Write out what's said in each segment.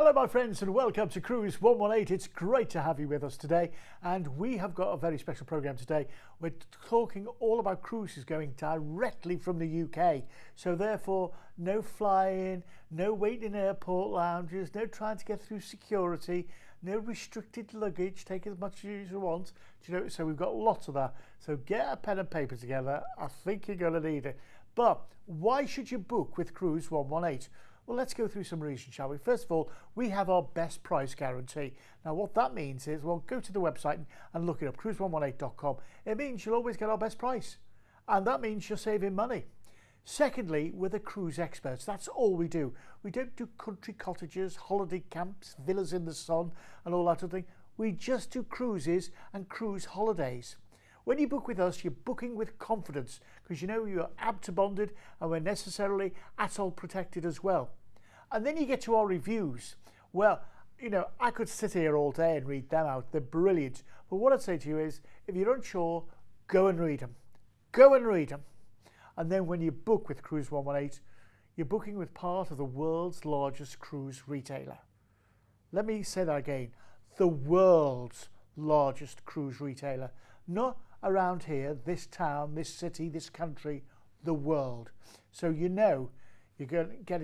Hello my friends and welcome to Cruise 118. It's great to have you with us today, and we have got a very special program today. We're talking all about cruises going directly from the UK, so therefore no flying, no waiting in airport lounges, no trying to get through security, no restricted luggage, take as much as you want. So we've got lots of that, so get a pen and paper together. I think you're going to need it. But why should you book with Cruise 118? Well, let's go through some reasons, shall we? First of all, we have our best price guarantee. Now, what that means is, well, go to the website and look it up, cruise118.com. It means you'll always get our best price. And that means you're saving money. Secondly, we're the cruise experts. That's all we do. We don't do country cottages, holiday camps, villas in the sun, and all that sort of thing. We just do cruises and cruise holidays. When you book with us, you're booking with confidence because you know you're ABTA bonded and we're necessarily ATOL protected as well. And then you get to our reviews. Well, you know, I could sit here all day and read them out. They're brilliant. But what I'd say to you is, if you're unsure, go and read them. Go and read them. And then when you book with Cruise 118, you're booking with part of the world's largest cruise retailer. Let me say that again. The world's largest cruise retailer. Not around here, this town, this city, this country, the world. So you know you're going to get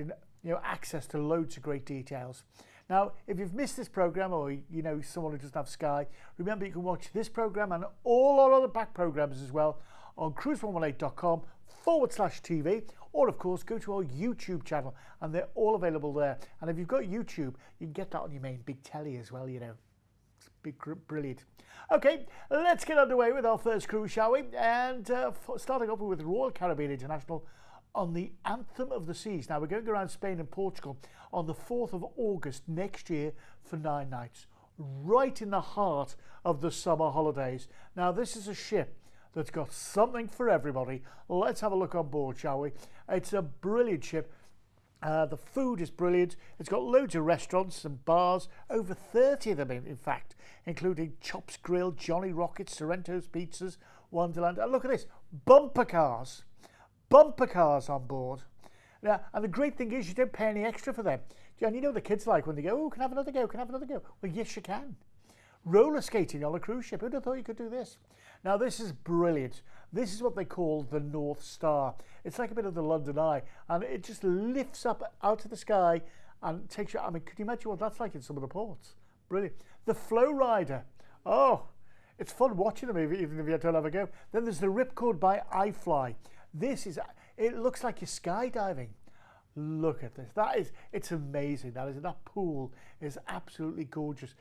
access to loads of great details. Now, if you've missed this program, or you know someone who doesn't have Sky, remember you can watch this program and all our other back programs as well on cruise118.com/TV, or of course go to our YouTube channel and they're all available there. And if you've got YouTube, you can get that on your main big telly as well, you know. Brilliant. Okay, let's get underway with our first cruise, shall we? And starting off with Royal Caribbean International on the Anthem of the Seas. Now, we're going around Spain and Portugal on the 4th of August next year for 9 nights, right in the heart of the summer holidays. Now, this is a ship that's got something for everybody. Let's have a look on board, shall we? It's a brilliant ship. The food is brilliant. It's got loads of restaurants and bars, over 30 of them in fact, including Chops Grill, Johnny Rockets, Sorrento's Pizzas, Wonderland. And look at this, bumper cars on board. Now, and the great thing is you don't pay any extra for them. And you know the kids like when they go, oh, can I have another go, can I have another go? Well, yes, you can. Roller skating on a cruise ship. Who'd have thought you could do this? Now, this is brilliant. This is what they call the North Star. It's like a bit of the London Eye, and it just lifts up out of the sky and takes you. I mean, could you imagine what that's like in some of the ports? Brilliant. The Flow Rider. Oh, it's fun watching them even if you don't have a go. Then there's the Ripcord by iFly. It looks like you're skydiving. Look at this. It's amazing. That pool is absolutely gorgeous.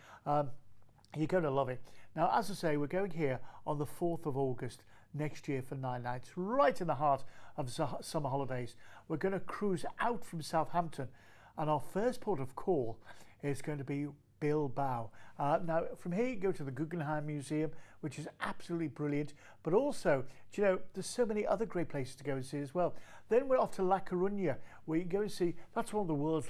You're going to love it. Now, as I say, we're going here on the 4th of August next year for 9 nights, right in the heart of the summer holidays. We're going to cruise out from Southampton, and our first port of call is going to be Bilbao. Now, from here you go to the Guggenheim Museum, which is absolutely brilliant, but also, you know, there's so many other great places to go and see as well. Then we're off to La Coruña, where you can go and see, that's one of the world's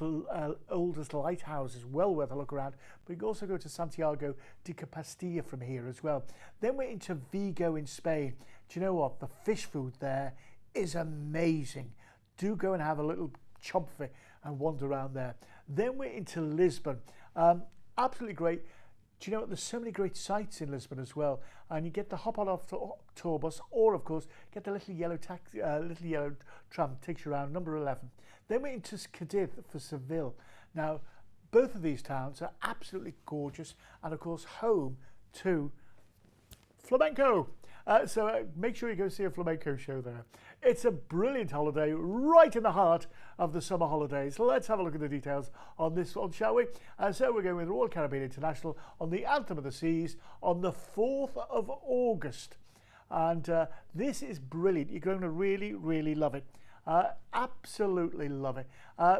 oldest lighthouses, well worth a look around, but you can also go to Santiago de Compostela from here as well. Then we're into Vigo in Spain. Do you know what? The fish food there is amazing. Do go and have a little chomp of it and wander around there. Then we're into Lisbon. Absolutely great. Do you know what? There's so many great sites in Lisbon as well, and you get the hop on off tour bus, or of course get the little yellow tram takes you around, number 11. Then we're into Cadiz for Seville. Now, both of these towns are absolutely gorgeous, and of course home to flamenco. So make sure you go see a flamenco show there. It's a brilliant holiday right in the heart of the summer holidays. Let's have a look at the details on this one, shall we? So we're going with Royal Caribbean International on the Anthem of the Seas on the 4th of August. And this is brilliant. You're going to really, really love it. Absolutely love it.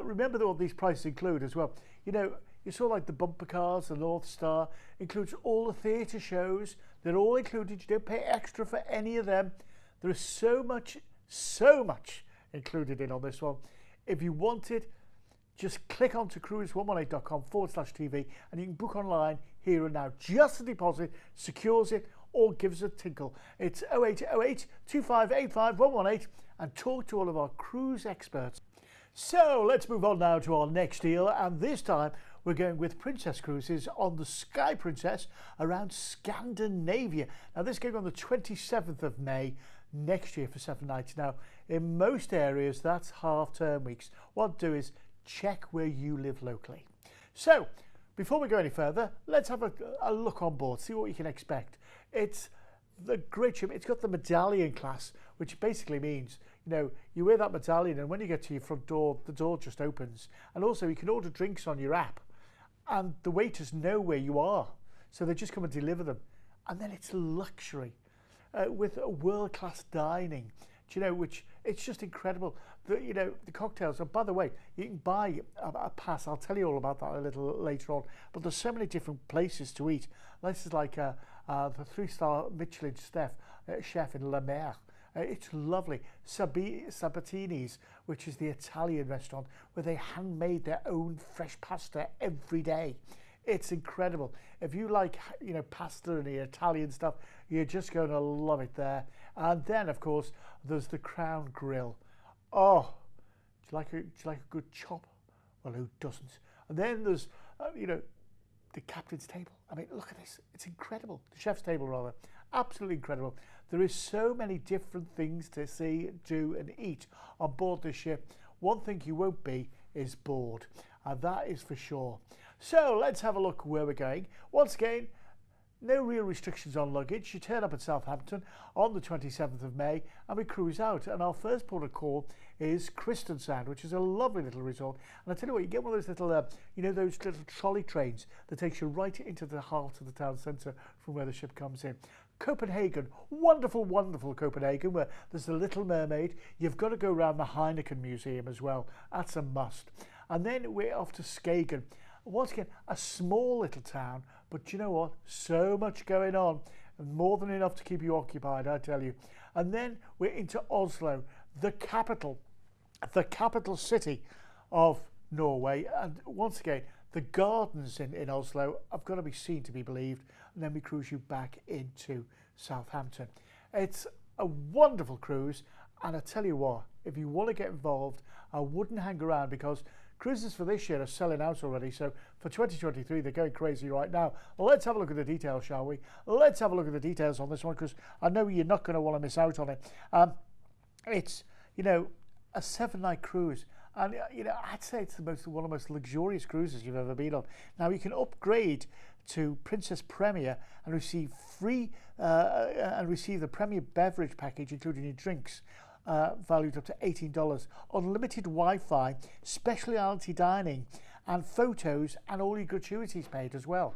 Remember what these prices include as well. You know, you saw like the bumper cars, the North Star, includes all the theatre shows. They're all included. You don't pay extra for any of them. There is so much included in on this one. If you want it, just click onto cruise118.com/TV and you can book online here and now. Just a deposit secures it or gives a tinkle. It's 0808 2585 118 and talk to all of our cruise experts. So let's move on now to our next deal, and this time we're going with Princess Cruises on the Sky Princess around Scandinavia. Now this is going on the 27th of May next year for 7 nights. Now in most areas that's half-term weeks. What I'll do is check where you live locally. So before we go any further, let's have a look on board, see what you can expect. It's the great ship. It's got the medallion class, which basically means, you know, you wear that medallion and when you get to your front door, the door just opens. And also you can order drinks on your app and the waiters know where you are. So they just come and deliver them. And then it's luxury with world-class dining, do you know, which it's just incredible. You know, the cocktails, and by the way, you can buy a pass. I'll tell you all about that a little later on. But there's so many different places to eat. This is like the 3-star Michelin chef in La Mer. It's lovely. Sabatini's, which is the Italian restaurant where they handmade their own fresh pasta every day. It's incredible. If you like, you know, pasta and the Italian stuff, you're just going to love it there. And then, of course, there's the Crown Grill. Oh, do you like a good chop? Well, who doesn't? And then there's, you know, the captain's table. I mean, look at this. It's incredible. The chef's table, rather. Absolutely incredible. There is so many different things to see, do, and eat on board the ship. One thing you won't be is bored. And that is for sure. So let's have a look where we're going. Once again, no real restrictions on luggage. You turn up at Southampton on the 27th of May and we cruise out. And our first port of call is Kristiansand, which is a lovely little resort. And I tell you what, you get one of those little, you know, those little trolley trains that takes you right into the heart of the town centre from where the ship comes in. Copenhagen, wonderful, wonderful Copenhagen, where there's the Little Mermaid. You've got to go around the Heineken Museum as well. That's a must. And then we're off to Skagen. Once again, a small little town, but you know what? So much going on, and more than enough to keep you occupied, I tell you. And then we're into Oslo, the capital city of Norway. And once again, the gardens in Oslo have got to be seen to be believed. And then we cruise you back into Southampton. It's a wonderful cruise. And I tell you what, if you want to get involved, I wouldn't hang around because cruises for this year are selling out already. So for 2023, they're going crazy right now. Let's have a look at the details, shall we? Let's have a look at the details on this one because I know you're not going to want to miss out on it. It's, you know, a 7-night cruise. And, you know, I'd say it's one of the most luxurious cruises you've ever been on. Now, you can upgrade to Princess Premier and receive the Premier beverage package, including your drinks, valued up to $18, unlimited Wi-Fi, specialty dining, and photos, and all your gratuities paid as well.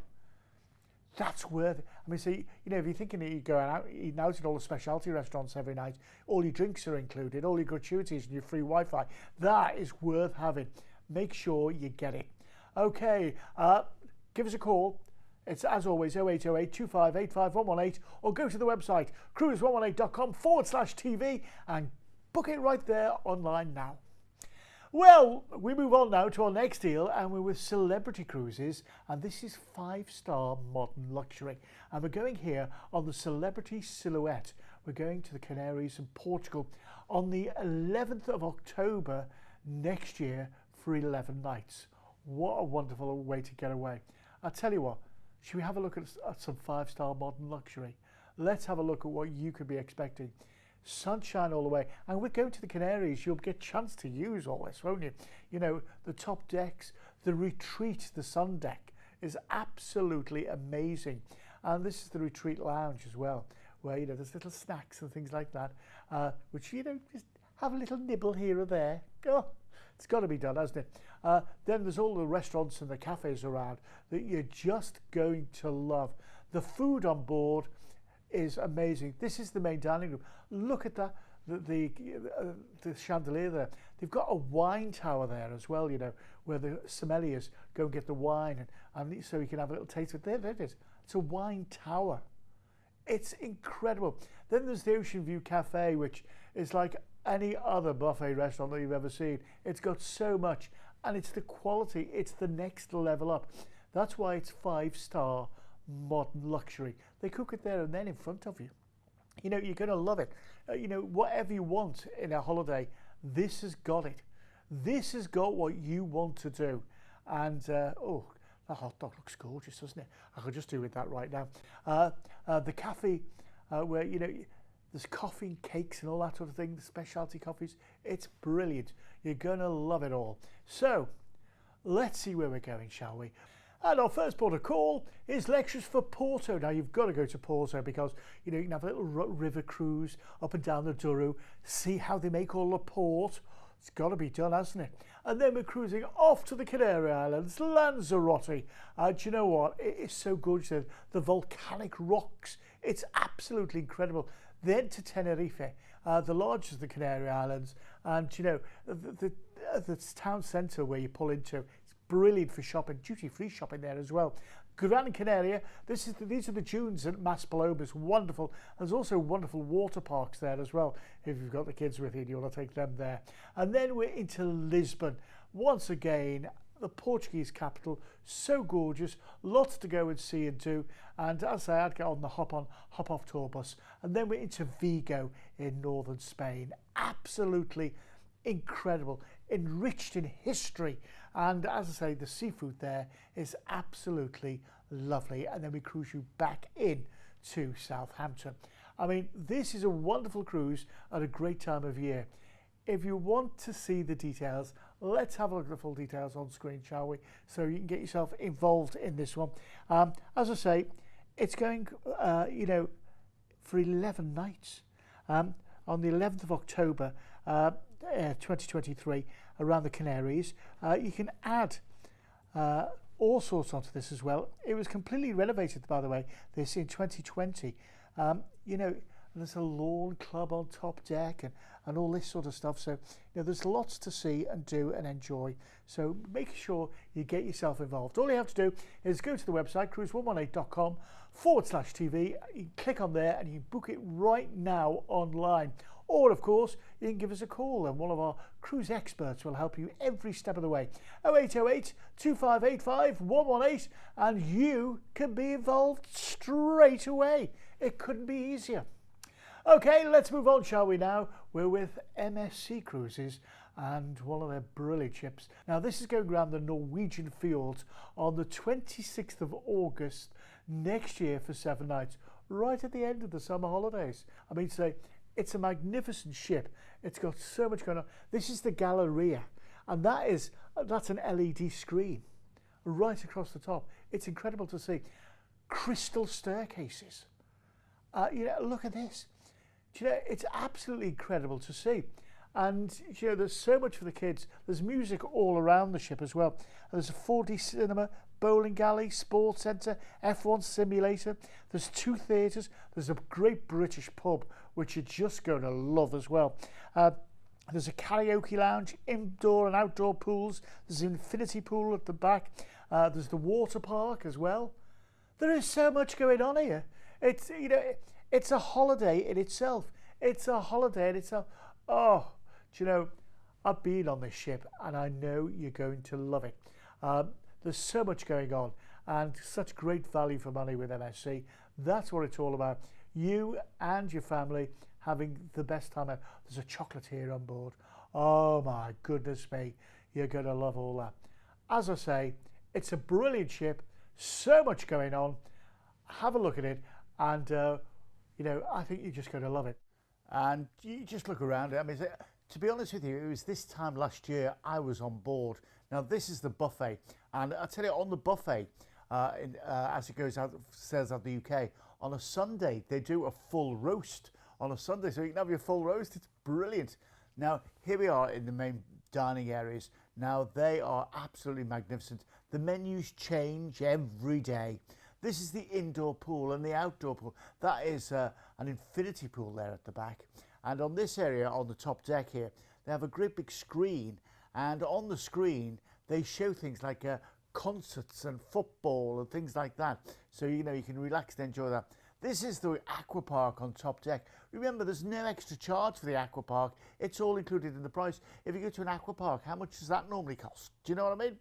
That's worth it. I mean, so, you know, if you're thinking that you're going out, eating out at all the specialty restaurants every night, all your drinks are included, all your gratuities and your free Wi-Fi, that is worth having. Make sure you get it. Okay, give us a call. It's, as always, 0808 2585 118, or go to the website, cruise118.com/TV, and book it right there online now. Well, we move on now to our next deal, and we're with Celebrity Cruises, and this is 5-star modern luxury. And we're going here on the Celebrity Silhouette. We're going to the Canaries in Portugal on the 11th of October next year for 11 nights. What a wonderful way to get away. I'll tell you what, should we have a look at some 5-star modern luxury? Let's have a look at what you could be expecting. Sunshine all the way, and we're going to the Canaries. You'll get a chance to use all this, won't you? You know, the top decks, the retreat, the sun deck is absolutely amazing. And this is the retreat lounge as well, where, you know, there's little snacks and things like that, which, you know, just have a little nibble here or there. Oh, it's got to be done, hasn't it? Then there's all the restaurants and the cafes around that you're just going to love. The food on board is amazing. This is the main dining room. Look at that, the chandelier there. They've got a wine tower there as well, you know, where the sommeliers go and get the wine, and so you can have a little taste of it. There it is. It's a wine tower. It's incredible. Then there's the Ocean View Cafe, which is like any other buffet restaurant that you've ever seen. It's got so much, and it's the quality. It's the next level up. That's why it's 5-star modern luxury. They cook it there and then in front of you. You know, you're going to love it. You know, whatever you want in a holiday, this has got it. This has got what you want to do. And, oh, That hot dog looks gorgeous, doesn't it? I could just do with that right now. The cafe where, you know, there's coffee and cakes and all that sort of thing, the specialty coffees. It's brilliant. You're going to love it all. So let's see where we're going, shall we? And our first port of call is lectures for Porto. Now you've got to go to Porto because, you know, you can have a little river cruise up and down the Douro, see how they make all the port. It's got to be done, hasn't it? And then we're cruising off to the Canary Islands, Lanzarote. Do you know what? It is so gorgeous. The volcanic rocks. It's absolutely incredible. Then to Tenerife, the largest of the Canary Islands. And, you know, the town centre where you pull into, it's brilliant for shopping, duty-free shopping there as well. Gran Canaria, these are the dunes at Maspalomas, wonderful. There's also wonderful water parks there as well. If you've got the kids with you, you want to take them there. And then we're into Lisbon. Once again, the Portuguese capital, so gorgeous, lots to go and see and do. And as I say, I'd get on the hop-off tour bus. And then we're into Vigo in northern Spain. Absolutely incredible, enriched in history. And as I say, the seafood there is absolutely lovely. And then we cruise you back in to Southampton. I mean, this is a wonderful cruise at a great time of year. If you want to see the details, let's have a look at the full details on screen, shall we? So you can get yourself involved in this one. As I say, it's going, you know, for 11 nights. On the 11th of October, 2023, around the Canaries. You can add all sorts onto this as well. It was completely renovated, by the way, this in 2020. You know, there's a lawn club on top deck and all this sort of stuff. So, you know, there's lots to see and do and enjoy. So make sure you get yourself involved. All you have to do is go to the website, cruise118.com/TV. You click on there and you can book it right now online. Or, of course, you can give us a call and one of our cruise experts will help you every step of the way. 0808 2585 118 and you can be involved straight away. It couldn't be easier. Okay, let's move on, shall we now? We're with MSC Cruises and one of their brilliant ships. Now, this is going around the Norwegian fjords on the 26th of August next year for 7 nights, right at the end of the summer holidays. I mean, say, it's a magnificent ship. It's got so much going on. This is the Galleria, and that's an LED screen right across the top. It's incredible to see. Crystal staircases. You know, look at this. You know, it's absolutely incredible to see. And, you know, there's so much for the kids. There's music all around the ship as well. There's a 4D cinema, bowling alley, sports centre, F1 simulator. There's 2 theatres. There's a great British pub, which you're just going to love as well. There's a karaoke lounge, indoor and outdoor pools. There's an infinity pool at the back. There's the water park as well. There is so much going on here. It's, you know, it's a holiday in itself. It's a holiday in itself. Oh, do you know, I've been on this ship and I know you're going to love it. There's so much going on and such great value for money with MSC. That's what it's all about. You and your family having the best time ever. There's a chocolatier on board. Oh my goodness me, you're going to love all that. As I say, it's a brilliant ship, so much going on. Have a look at it and, you know, I think you're just going to love it. And you just look around. I mean, to be honest with you, it was this time last year I was on board. Now, this is the buffet. And I tell you, on the buffet, as it goes out, says out the UK, on a Sunday, they do a full roast on a Sunday. So you can have your full roast. It's brilliant. Now, here we are in the main dining areas. Now, they are absolutely magnificent. The menus change every day. This is the indoor pool and the outdoor pool. That is an infinity pool there at the back. And on this area, on the top deck here, they have a great big screen. And on the screen, they show things like concerts and football and things like that. So, you know, you can relax and enjoy that. This is the aqua park on top deck. Remember, there's no extra charge for the aqua park. It's all included in the price. If you go to an aqua park, how much does that normally cost? Do you know what I mean?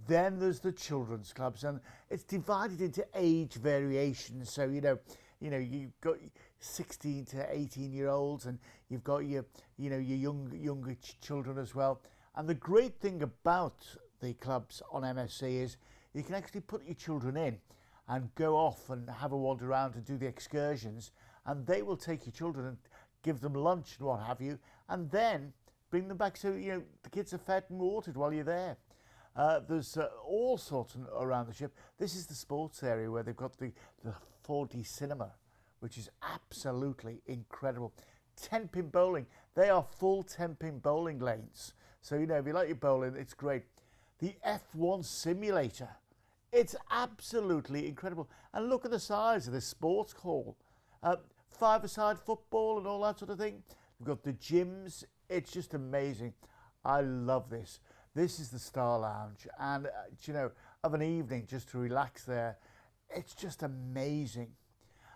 Then there's the children's clubs, and it's divided into age variations. So, you know, you've got 16 to 18-year-olds, and you've got your younger children as well. And the great thing about the clubs on MSC is you can actually put your children in and go off and have a wander around and do the excursions, and they will take your children and give them lunch and what have you, and then bring them back so the kids are fed and watered while you're there. There's all sorts around the ship. This is the sports area where they've got the 4D cinema, which is absolutely incredible. 10-pin bowling. They are full 10-pin bowling lanes. So, if you like your bowling, it's great. The F1 simulator. It's absolutely incredible. And look at the size of this sports hall. 5-a-side football and all that sort of thing. We've got the gyms. It's just amazing. I love this. This is the Star Lounge. And, of an evening just to relax there, it's just amazing.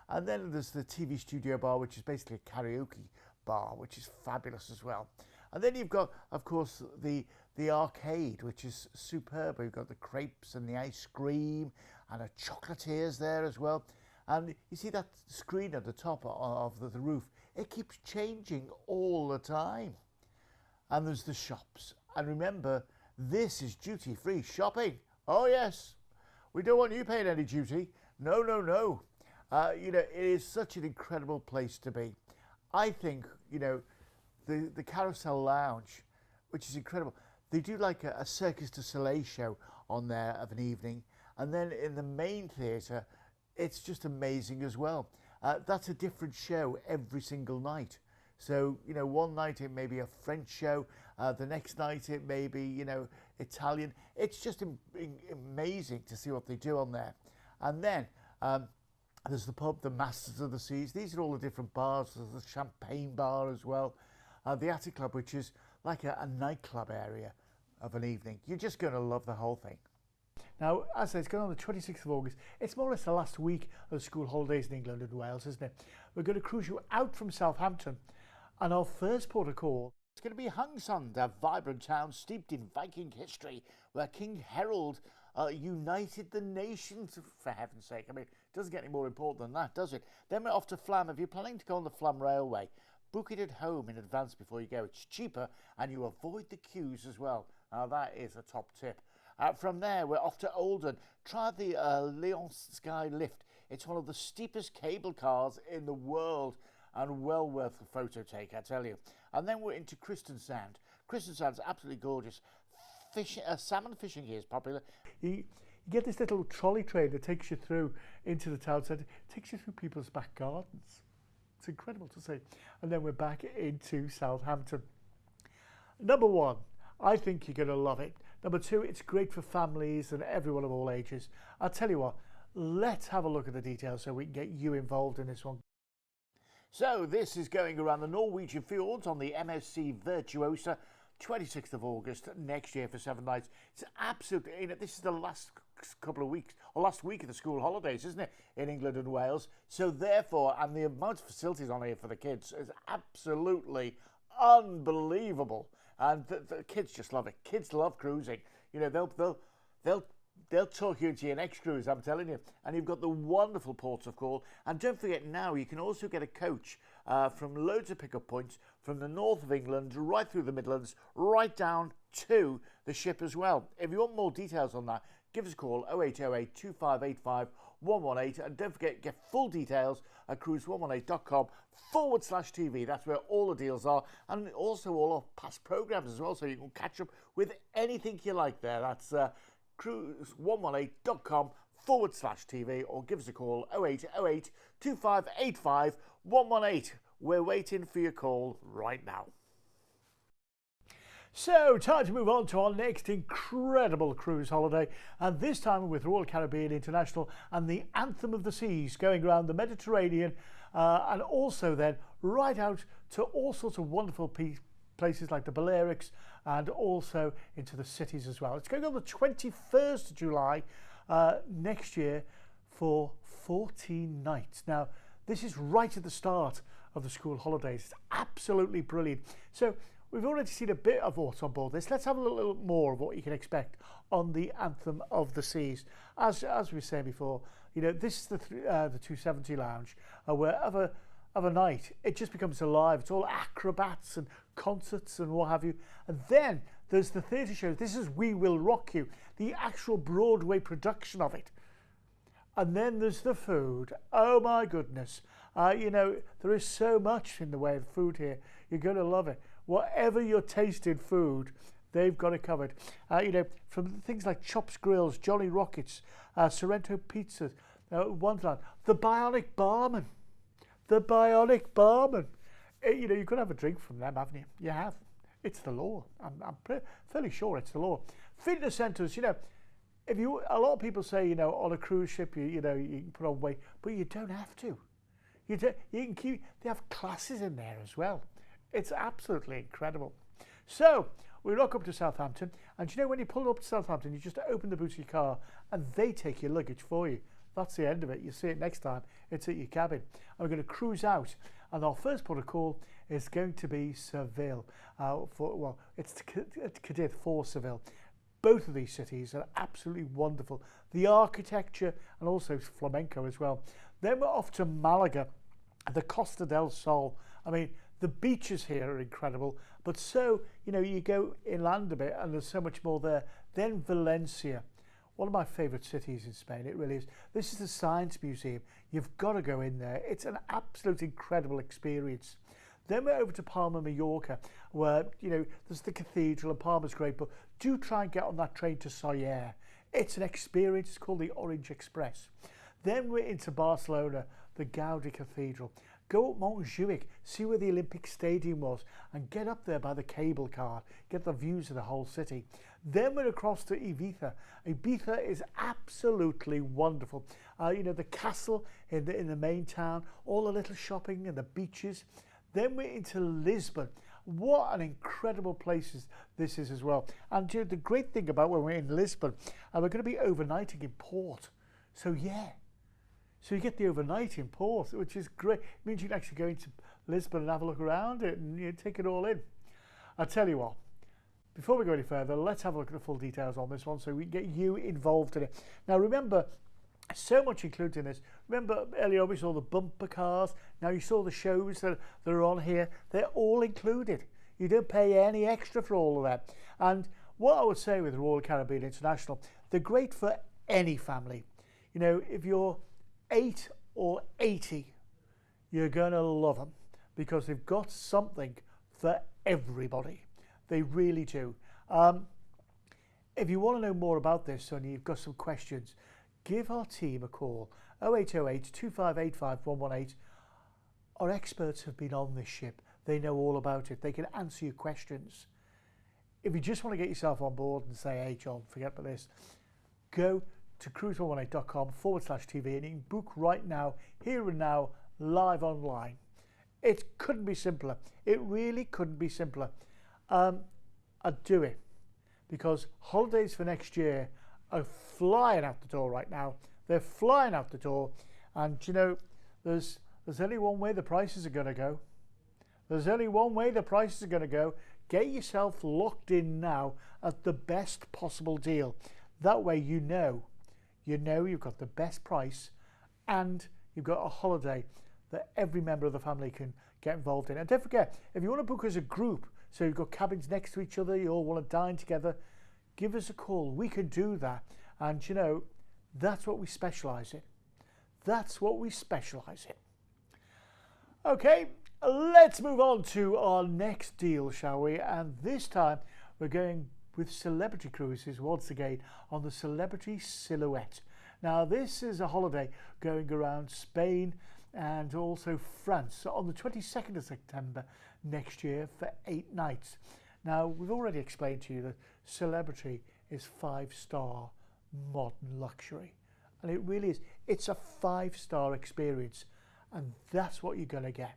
And then there's the TV studio bar, which is basically a karaoke bar, which is fabulous as well. And then you've got, of course, the arcade, which is superb. You've got the crepes and the ice cream and a chocolatiers there as well. And you see that screen at the top of the roof, it keeps changing all the time. And there's the shops. And remember, this is duty-free shopping. Oh, yes. We don't want you paying any duty. No, no, no. It is such an incredible place to be. I think, the Carousel Lounge, which is incredible. They do like a Circus du Soleil show on there of an evening. And then in the main theatre, it's just amazing as well. That's a different show every single night. So, one night it may be a French show. The next night it may be, Italian. It's just amazing to see what they do on there. And then there's the pub, the Masters of the Seas. These are all the different bars. There's the Champagne Bar as well. The Attic Club, which is like a nightclub area of an evening. You're just going to love the whole thing. Now, as I said, it's going on the 26th of August. It's more or less the last week of the school holidays in England and Wales, isn't it? We're going to cruise you out from Southampton. And our first port of call is going to be Hung Sund, a vibrant town steeped in Viking history, where King Harold united the nations, for heaven's sake. I mean, it doesn't get any more important than that, does it? Then we're off to Flam. If you're planning to go on the Flam Railway, book it at home in advance before you go. It's cheaper and you avoid the queues as well. Now, that is a top tip. From there, we're off to Oldham. Try the Leon Sky Lift. It's one of the steepest cable cars in the world and well worth a photo take, I tell you. And then we're into Kristiansand. Kristiansand's absolutely gorgeous. Salmon fishing here is popular. You get this little trolley train that takes you through into the town centre. It takes you through people's back gardens. It's incredible to see. And then we're back into Southampton. Number one, I think you're going to love it. Number two, it's great for families and everyone of all ages. I'll tell you what, let's have a look at the details so we can get you involved in this one. So this is going around the Norwegian fjords on the MSC Virtuosa, 26th of August next year for 7 nights. It's absolutely, this is the last couple of weeks, or last week of the school holidays, isn't it, in England and Wales? So therefore, and the amount of facilities on here for the kids is absolutely unbelievable. And the kids just love it. Kids love cruising. They'll talk you into your next cruise, I'm telling you. And you've got the wonderful ports of call. And don't forget now, you can also get a coach from loads of pickup points from the north of England, right through the Midlands, right down to the ship as well. If you want more details on that, give us a call, 0808 2585 118. And don't forget, get full details at cruise118.com/TV. That's where all the deals are. And also all our past programmes as well, so you can catch up with anything you like there. That's cruise118.com/TV, or give us a call 0808 2585 118. We're waiting for your call right now. So, time to move on to our next incredible cruise holiday, and this time with Royal Caribbean International and the Anthem of the Seas, going around the Mediterranean and also then right out to all sorts of wonderful places like the Balearics and also into the cities as well. It's going on the 21st of July next year for 14 nights. Now, this is right at the start of the school holidays. It's absolutely brilliant. So we've already seen a bit of what's on board this. Let's have a little more of what you can expect on the Anthem of the Seas. As we were saying before, this is the 270 lounge, where of a night it just becomes alive. It's all acrobats and concerts and what have you. And then there's the theatre shows. This is We Will Rock You, the actual Broadway production of it. And then there's the food. Oh my goodness. You know, there is so much in the way of food here. You're going to love it. Whatever your tasted food, they've got it covered. You know, from things like Chops Grills, Jolly Rockets, Sorrento Pizzas, Wonderland, the Bionic Barman. The Bionic Barman. You know, you could have a drink from them, haven't you? You have. It's the law. I'm fairly sure it's the law. Fitness centres, you know, a lot of people say, you know, on a cruise ship, you know, you can put on weight, but you don't have to. You can keep. They have classes in there as well. It's absolutely incredible. So we rock up to Southampton, and you know, when you pull up to Southampton, you just open the boot of your car, and they take your luggage for you. That's the end of it. You see it next time. It's at your cabin. And we're going to cruise out, and our first port of call is going to be Seville. It's Cadiz for Seville. Both of these cities are absolutely wonderful. The architecture and also flamenco as well. Then we're off to Malaga, the Costa del Sol. I mean, the beaches here are incredible, but so, you know, you go inland a bit and there's so much more there. Then Valencia, one of my favourite cities in Spain, it really is. This is the Science Museum. You've got to go in there. It's an absolute incredible experience. Then we're over to Palma, Mallorca, where, you know, there's the cathedral and Palma's great, but do try and get on that train to Soller. It's an experience. It's called the Orange Express. Then we're into Barcelona, the Gaudi Cathedral. Go up Montjuic, see where the Olympic Stadium was, and get up there by the cable car, get the views of the whole city. Then we're across to Ibiza. Ibiza is absolutely wonderful. You know, the castle in the main town, all the little shopping and the beaches. Then we're into Lisbon. What an incredible place this is as well. And you know, the great thing about when we're in Lisbon, we're going to be overnighting in port. So yeah, so you get the overnight in port, which is great. It means you can actually go into Lisbon and have a look around it and you take it all in. I'll tell you what, before we go any further, let's have a look at the full details on this one so we can get you involved in it. Now remember, so much included in this. Remember earlier on we saw the bumper cars. Now you saw the shows that are on here. They're all included. You don't pay any extra for all of that. And what I would say with Royal Caribbean International, they're great for any family. You know, if you're 8 or 80, you're going to love them because they've got something for everybody. They really do. If you want to know more about this and you've got some questions, give our team a call, 0808 2585 118. Our experts have been on this ship. They know all about it. They can answer your questions. If you just want to get yourself on board and say, hey, John, forget about this, go to cruise118.com/TV and you can book right now, here and now, live online. It couldn't be simpler. It really couldn't be simpler. I'd do it because holidays for next year are flying out the door right now. They're flying out the door, and you know, there's only one way the prices are going to go. There's only one way the prices are going to go. Get yourself locked in now at the best possible deal. That way you know you've got the best price and you've got a holiday that every member of the family can get involved in. And don't forget, if you want to book as a group, so you've got cabins next to each other, you all want to dine together, give us a call. We can do that. And you know, that's what we specialise in. That's what we specialise in. Okay, let's move on to our next deal, shall we? And this time we're going with Celebrity Cruises once again on the Celebrity Silhouette. Now this is a holiday going around Spain and also France on the 22nd of September next year for 8 nights. Now we've already explained to you that Celebrity is 5-star modern luxury, and it really is. It's a 5-star experience, and that's what you're going to get.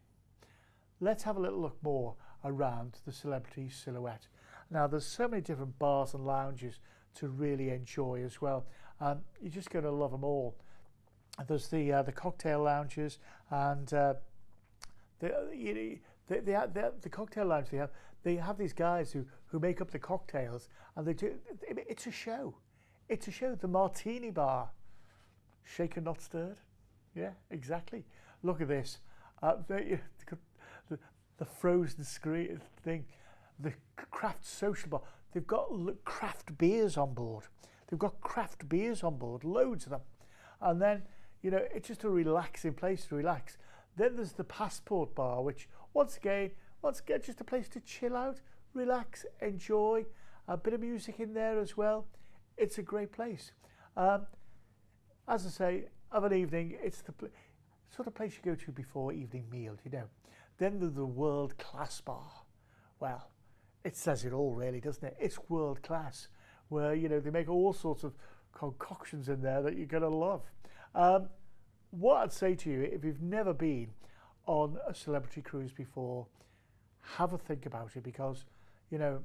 Let's have a little look more around the Celebrity Silhouette. Now there's so many different bars and lounges to really enjoy as well. You're just going to love them all. There's the cocktail lounges and the cocktail lounge they have these guys who make up the cocktails, and they do. It's a show. It's a show. The Martini Bar, shaken not stirred. Yeah, exactly. Look at this. The the frozen screen thing, the craft social bar. They've got craft beers on board. They've got craft beers on board, loads of them. And then, you know, it's just a relaxing place to relax. Then there's the Passport Bar, which once again, just a place to chill out, relax, enjoy. A bit of music in there as well. It's a great place. As I say, of an evening, it's the sort of place you go to before evening meal, you know. Then there's the World Class Bar. Well, it says it all really, doesn't it? It's world class, where, you know, they make all sorts of concoctions in there that you're going to love. What I'd say to you, if you've never been on a celebrity cruise before, have a think about it, because, you know,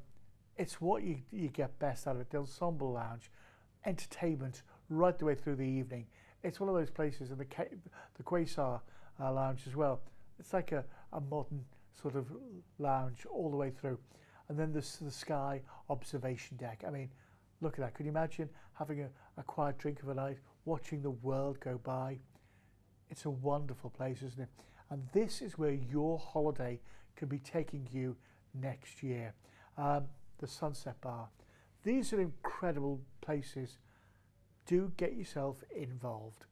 it's what you get best out of it. The ensemble lounge, entertainment right the way through the evening. It's one of those places, and the Quasar lounge as well. It's like a modern sort of lounge all the way through. And then there's the Sky observation deck. I mean, look at that. Could you imagine having a quiet drink of a night, watching the world go by? It's a wonderful place, isn't it? And this is where your holiday could be taking you next year. The Sunset Bar. These are incredible places. Do get yourself involved,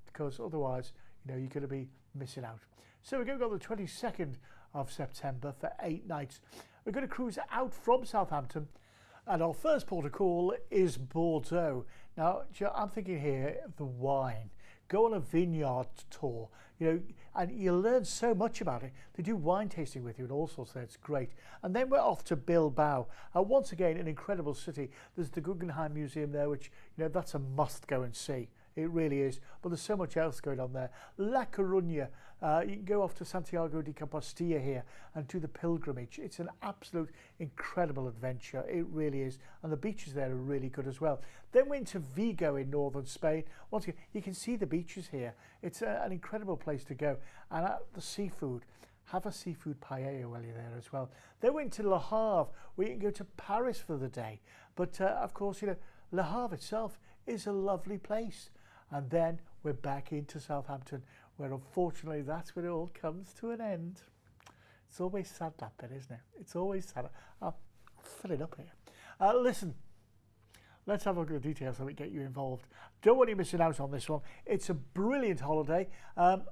because otherwise, you know, you're going to be missing out. So we're going to go on the 22nd of September for 8 nights. We're going to cruise out from Southampton, and our first port of call is Bordeaux. Now, I'm thinking here of the wine. Go on a vineyard tour, you know, and you'll learn so much about it. They do wine tasting with you and all sorts of things. It's great. And then we're off to Bilbao. Once again, an incredible city. There's the Guggenheim Museum there, which, you know, that's a must go and see. It really is. But there's so much else going on there. La Coruña. You can go off to Santiago de Compostela here and do the pilgrimage. It's an absolute incredible adventure. It really is. And the beaches there are really good as well. Then we're into Vigo in northern Spain. Once again, you can see the beaches here. It's an incredible place to go. And the seafood. Have a seafood paella while you're there as well. Then we're into Le Havre, where you can go to Paris for the day. But of course, you know, Le Havre itself is a lovely place. And then we're back into Southampton, where unfortunately that's when it all comes to an end. It's always sad, that bit, isn't it? It's always sad. I'll fill it up here. Listen, let's have a look at the details so we get you involved. Don't want you missing out on this one. It's a brilliant holiday.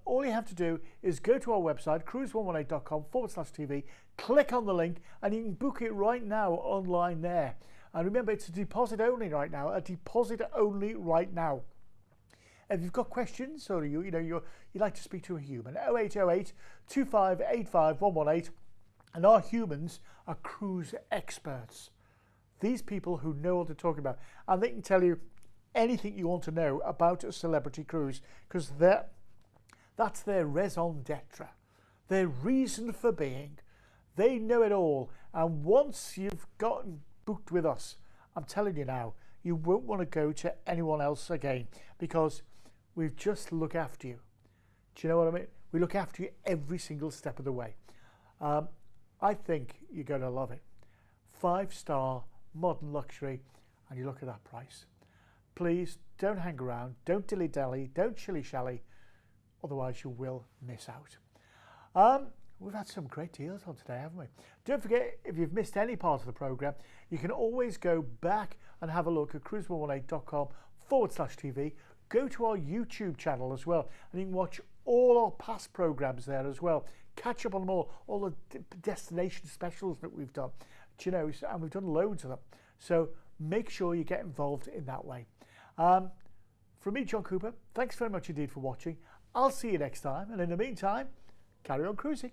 All you have to do is go to our website, cruise118.com/TV, click on the link, and you can book it right now online there. And remember, it's a deposit only right now, If you've got questions, or you'd like to speak to a human, 0808 2585 118, and our humans are cruise experts. These people who know what they're talking about, and they can tell you anything you want to know about a celebrity cruise, because that's their raison d'etre, their reason for being. They know it all, and once you've gotten booked with us, I'm telling you now, you won't want to go to anyone else again, because we just look after you. Do you know what I mean? We look after you every single step of the way. I think you're going to love it. 5-star modern luxury, and you look at that price. Please don't hang around, don't dilly-dally, don't shilly-shally, otherwise you will miss out. We've had some great deals on today, haven't we? Don't forget, if you've missed any part of the programme, you can always go back and have a look at cruise118.com/TV. Go to our YouTube channel as well, and you can watch all our past programmes there as well. Catch up on them all the destination specials that we've done. Do you know, and we've done loads of them. So make sure you get involved in that way. From me, John Cooper, thanks very much indeed for watching. I'll see you next time, and in the meantime, carry on cruising.